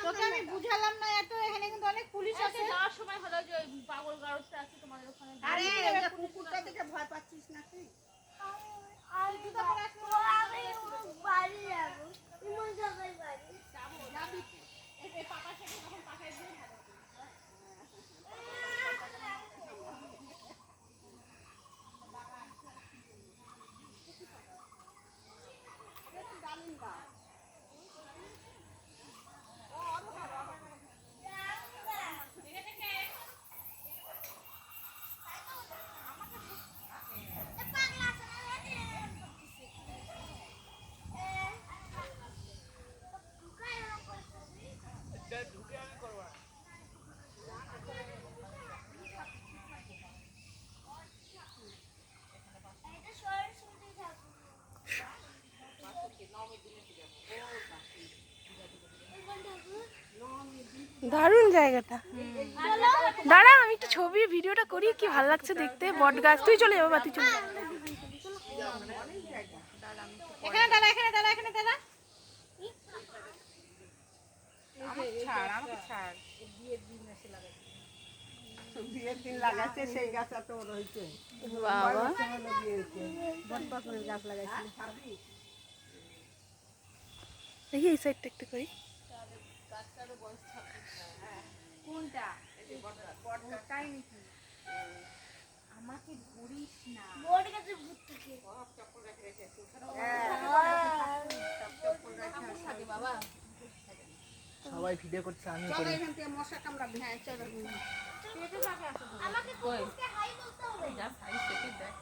তোকে আমি বুঝালাম না এত, এখানে কিন্তু অনেক পুলিশ আছে। যাওয়ার সময় হলো যে ওই পাগল গার্লসটা আছে তোমাদের ওখানে। আরে কুকুরটা দেখে ভয় পাচ্ছিস না তুই? আমি বাড়ি যাবো, ইমন সবাই বাড়ি যাবি এই পাপার সাথে তখন পাঠাই দিয়ে ভালো। দারুণ জায়গাটা। দাঁড়া আমি একটু ছবি ভিডিওটা করি, কি ভালো লাগছে দেখতে। বট গাছ, তুই চলে যাবো, তুই চলে যাবো। এখানে দাঁড়া, এখানে দাঁড়া, এখানে দাঁড়া। বিয়ের দিন লাগাচ্ছে সেই গাছটা তো রয়েছে। বাবা গাছ লাগাইছে। দেখি এই সাইডটা একটু করি। কোনটা? বড়টাই নাকি? আমাকে ধরিস না। বোর্ড কাছে ভূত থাকে। বাবা সবাই ভিডিও করছে, আমি চলো এখান থেকে মশা কামড়াবে। হ্যাঁ চলো। আমাকে কুকুরকে হাই বলতে হবে। যা সাইজ থেকে দেখ।